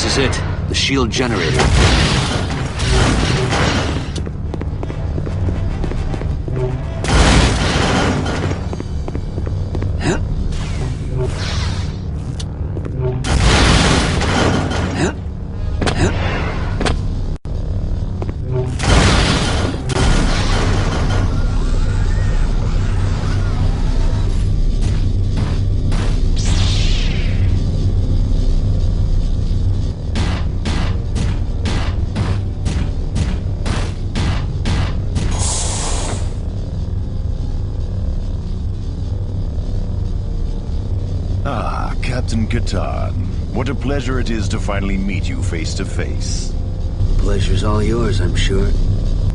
is it. The shield generator. Captain Catan, what a pleasure it is to finally meet you face to face. Pleasure's all yours, I'm sure.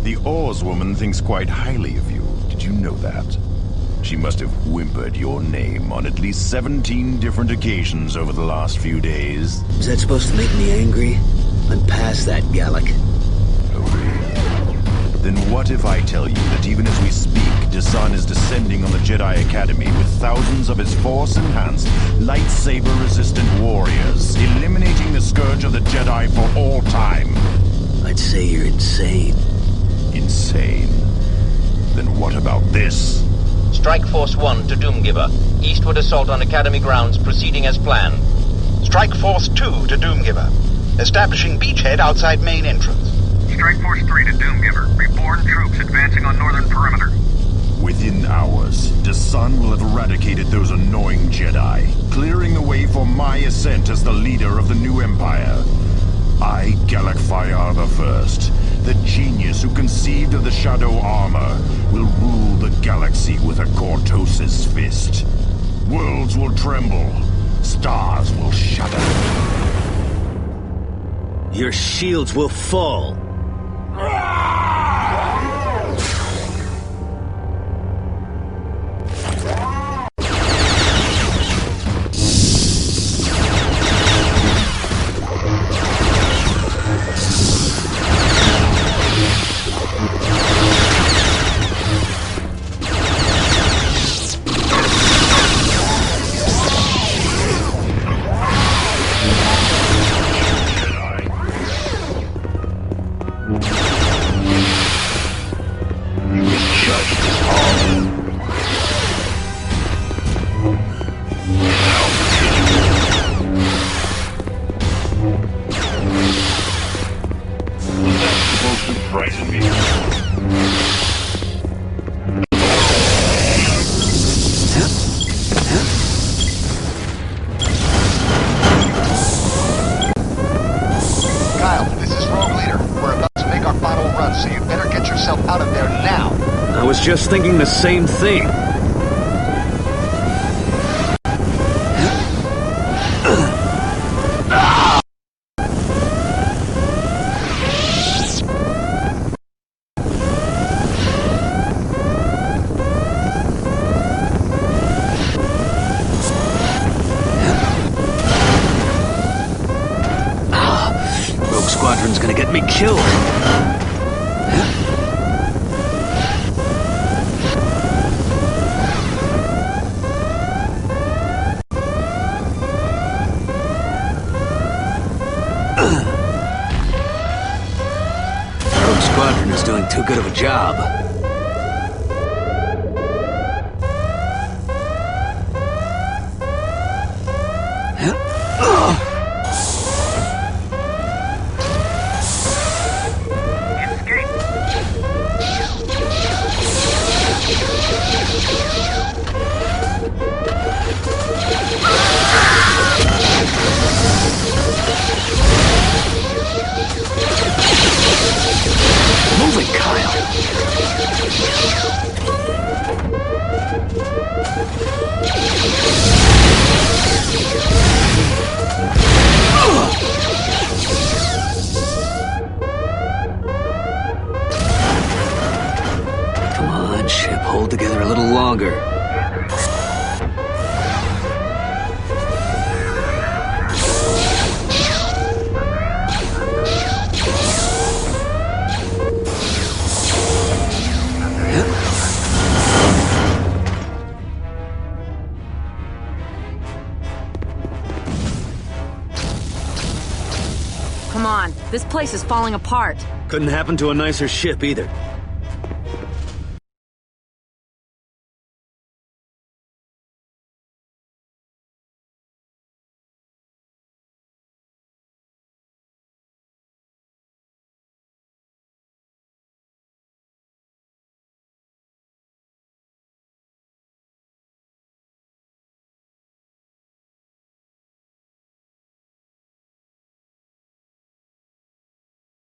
The Oarswoman thinks quite highly of you. Did you know that? She must have whimpered your name on at least 17 different occasions over the last few days. Is that supposed to make me angry? I'm past that, Gallic. Oh, really? Then what if I tell you that even as we speak, Desan is descending on the Jedi Academy with thousands of his Force-enhanced, lightsaber-resistant warriors, eliminating the scourge of the Jedi for all time? I'd say you're insane. Insane? Then what about this? Strike Force 1 to Doomgiver. Eastward assault on Academy grounds proceeding as planned. Strike Force 2 to Doomgiver. Establishing beachhead outside main entrance. Strike Force 3 to Doomgiver. Reborn troops advancing on northern perimeter. Within hours, Desan will have eradicated those annoying Jedi, clearing the way for my ascent as the leader of the new Empire. I, Gallic Fayar I, the genius who conceived of the Shadow Armor, will rule the galaxy with a Cortosis fist. Worlds will tremble. Stars will shudder. Your shields will fall. I was just thinking the same thing. Rogue Squadron's gonna get me killed. Squadron is doing too good of a job. Move it, Kyle. on. This place is falling apart. Couldn't happen to a nicer ship either.